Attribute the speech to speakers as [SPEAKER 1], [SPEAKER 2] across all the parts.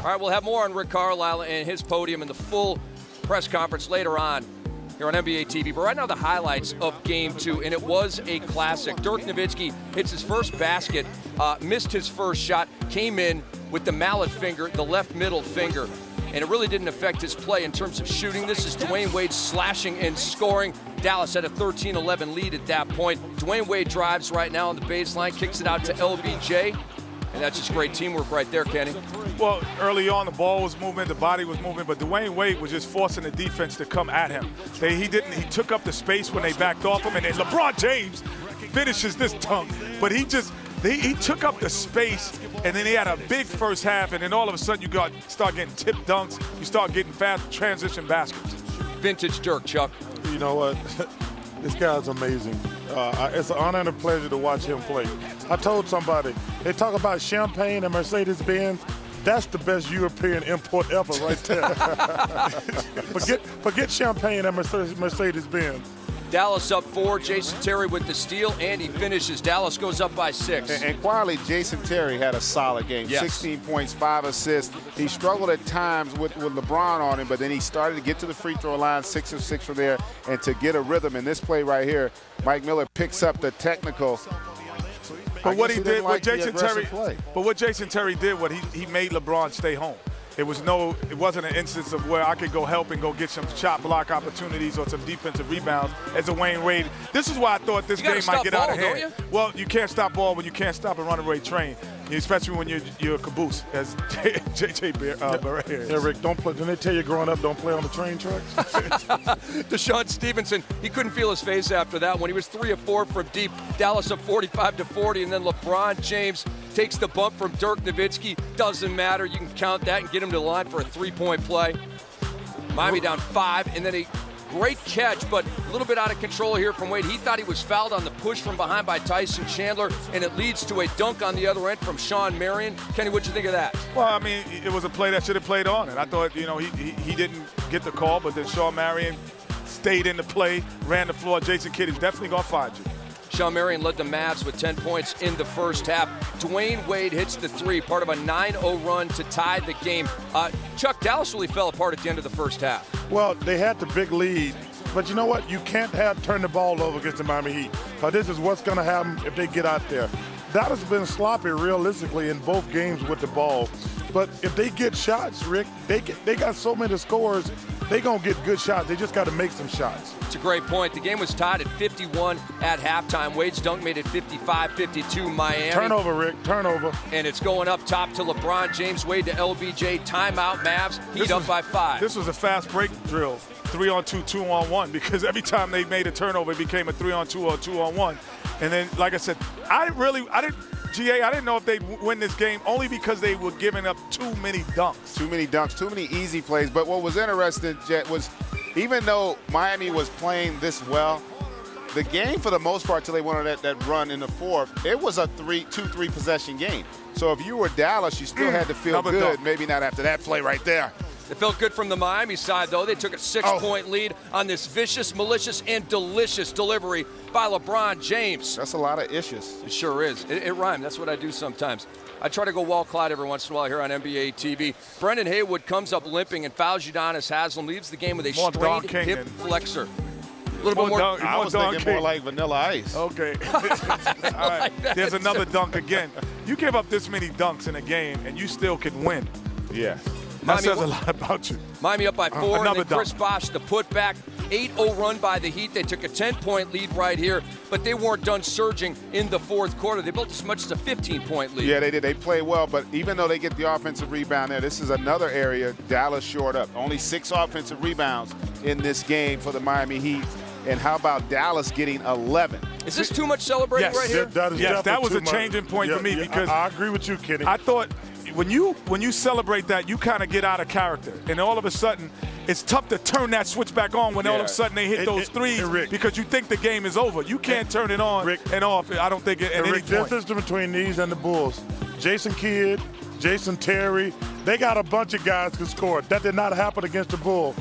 [SPEAKER 1] All right, we'll have more on Rick Carlisle and his podium in the full press conference later on here on NBA TV. But right now, the highlights of Game 2, and it was a classic. Dirk Nowitzki hits his first basket, missed his first shot, came in with the mallet finger, the left middle finger, and it really didn't affect his play in terms of shooting. This is Dwayne Wade slashing and scoring. Dallas had a 13-11 lead at that point. Dwayne Wade drives right now on the baseline, kicks it out to LBJ, and that's just great teamwork right there, Kenny.
[SPEAKER 2] Well, early on, the ball was moving, the body was moving, but Dwayne Wade was just forcing the defense to come at him. He took up the space when they backed off him, and then LeBron James finishes this dunk, but he took up the space, and then he had a big first half, and then all of a sudden you start getting tip dunks, you start getting fast transition baskets.
[SPEAKER 1] Vintage Dirk, Chuck.
[SPEAKER 3] You know what? This guy's amazing. It's an honor and a pleasure to watch him play. I told somebody, they talk about champagne and Mercedes-Benz. That's the best European import ever right there. forget champagne and Mercedes-Benz.
[SPEAKER 1] Dallas up 4, Jason Terry with the steal, and he finishes. Dallas goes up by 6.
[SPEAKER 4] And quietly, Jason Terry had a solid game.
[SPEAKER 1] Yes.
[SPEAKER 4] 16 points, 5 assists. He struggled at times with LeBron on him, but then he started to get to the free throw line, 6 of 6 from there, and to get a rhythm in this play right here, Mike Miller picks up the technical.
[SPEAKER 2] But what he did, what Jason Terry did, he made LeBron stay home. It wasn't an instance of where I could go help and go get some shot block opportunities or some defensive rebounds as a Wayne Wade. This is why I thought this game might get out of hand. Well, you can't stop ball when you can't stop a runaway train, especially when you're a caboose, as J.J. Barrett is.
[SPEAKER 3] Yeah, Rick, don't play. Didn't they tell you growing up, don't play on the train tracks?
[SPEAKER 1] Deshaun Stevenson, he couldn't feel his face after that one. He was 3 of 4 from deep. Dallas up 45-40, and then LeBron James takes the bump from Dirk Nowitzki. Doesn't matter. You can count that and get him to the line for a 3-point play. Miami down 5, and then a great catch, but a little bit out of control here from Wade. He thought he was fouled on the push from behind by Tyson Chandler, and it leads to a dunk on the other end from Shawn Marion. Kenny, what'd you think of that?
[SPEAKER 2] Well, I mean, it was a play that should have played on it. I thought, he didn't get the call, but then Shawn Marion stayed in the play, ran the floor. Jason Kidd is definitely going to find you.
[SPEAKER 1] Shawn Marion led the Mavs with 10 points in the first half. Dwayne Wade hits the 3, part of a 9-0 run to tie the game. Chuck, Dallas really fell apart at the end of the first half.
[SPEAKER 3] Well, they had the big lead, but you know what? You can't turn the ball over against the Miami Heat, because this is what's going to happen if they get out there. Dallas has been sloppy realistically in both games with the ball, but if they get shots, Rick, they got so many scores, they're going to get good shots. They just got to make some shots.
[SPEAKER 1] It's a great point. The game was tied at 51 at halftime. Wade's dunk made it 55-52 Miami.
[SPEAKER 3] Turnover, Rick, turnover.
[SPEAKER 1] And it's going up top to LeBron James. Wade to LBJ. Timeout, Mavs. Heat up by 5.
[SPEAKER 2] This was a fast break drill. 3-on-2, 2-on-1, because every time they made a turnover, it became a 3-on-2 or 2-on-1. And then, like I said, I didn't know if they'd win this game only because they were giving up too many dunks.
[SPEAKER 4] Too many dunks, too many easy plays. But what was interesting, Jet, was even though Miami was playing this well, the game for the most part till they went on that run in the fourth, it was a 2-3 possession game. So if you were Dallas, you still had to feel good. Dunk. Maybe not after that play right there.
[SPEAKER 1] It felt good from the Miami side, though. They took a 6-point lead on this vicious, malicious, and delicious delivery by LeBron James.
[SPEAKER 4] That's a lot of issues.
[SPEAKER 1] It sure is. It rhymed. That's what I do sometimes. I try to go Wall Clyde every once in a while here on NBA TV. Brendan Haywood comes up limping and fouls Udonis Haslem, leaves the game with a strained hip flexor. A little bit more.
[SPEAKER 4] I was thinking more like Vanilla Ice.
[SPEAKER 2] Okay. All right. Like there's another dunk again. You give up this many dunks in a game, and you still can win.
[SPEAKER 4] Yeah.
[SPEAKER 2] That says a lot about you.
[SPEAKER 1] Miami up by 4, and then Chris Bosh, the putback. 8-0 run by the Heat. They took a 10-point lead right here, but they weren't done surging in the fourth quarter. They built as much as a 15-point lead.
[SPEAKER 4] Yeah, they did. They played well, but even though they get the offensive rebound there, this is another area Dallas shored up. Only 6 offensive rebounds in this game for the Miami Heat. And how about Dallas getting 11?
[SPEAKER 1] Is this too much celebrating right here?
[SPEAKER 2] That was a changing point for me because
[SPEAKER 3] I agree with you, Kenny.
[SPEAKER 2] I thought when you celebrate that, you kind of get out of character, and all of a sudden it's tough to turn that switch back on when all of a sudden they hit those threes because you think the game is over. You can't turn it on and off. I don't think at any point.
[SPEAKER 3] The difference between these and the Bulls, Jason Kidd, Jason Terry, they got a bunch of guys who scored. That did not happen against the Bulls.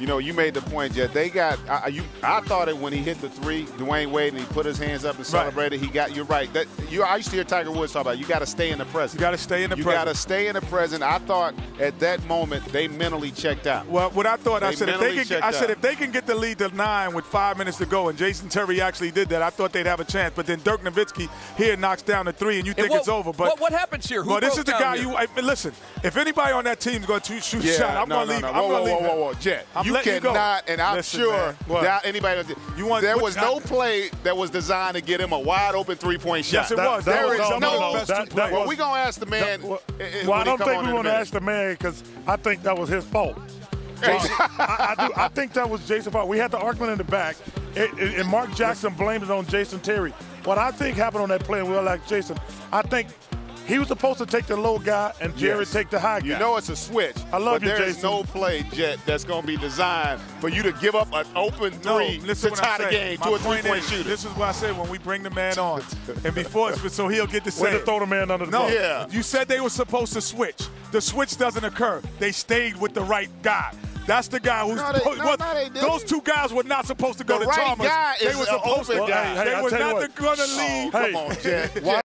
[SPEAKER 4] You know, you made the point, Jet. They got I thought it when he hit the three, Dwayne Wade, and he put his hands up and celebrated. Right. You're right. I used to hear Tiger Woods talk about you got to stay in the present.
[SPEAKER 2] You got to stay in the present.
[SPEAKER 4] You got to stay in the present. I thought at that moment they mentally checked out.
[SPEAKER 2] Well, what I thought, I said if they can get the lead to 9 with 5 minutes to go, and Jason Terry actually did that, I thought they'd have a chance. But then Dirk Nowitzki here knocks down the 3, and you think it's over. But
[SPEAKER 1] what happens here?
[SPEAKER 2] Well, this is the guy listen. If anybody on that team is going to shoot a shot, I'm going to leave.
[SPEAKER 4] Whoa, Jet. You cannot, and I'm sure that anybody. There was no play that was designed to get him a wide open 3-point shot.
[SPEAKER 2] Yes, it was.
[SPEAKER 4] There is
[SPEAKER 2] no.
[SPEAKER 4] Well, we're going to ask the man.
[SPEAKER 3] Well, I don't think we want to ask the man because I think that was his fault. I think that was Jason's fault. We had the argument in the back, and Mark Jackson blamed it on Jason Terry. What I think happened on that play, and we'll like Jason, I think he was supposed to take the low guy and Jerry take the high guy.
[SPEAKER 4] You know it's a switch.
[SPEAKER 3] I love you, Jason.
[SPEAKER 4] There is no play, Jet, that's going to be designed for you to give up an open 3 to tie the game to a 3-point shooter.
[SPEAKER 2] This is what I said when we bring the man on. And before, so he'll get to say
[SPEAKER 3] Way to throw the man under the bus.
[SPEAKER 2] No, you said they were supposed to switch. The switch doesn't occur. They stayed with the right guy. That's the guy who's those two guys were not supposed to go to Chalmers.
[SPEAKER 4] Guy
[SPEAKER 2] they were supposed to.
[SPEAKER 4] They
[SPEAKER 2] were not going to leave.
[SPEAKER 4] Come on, Jet.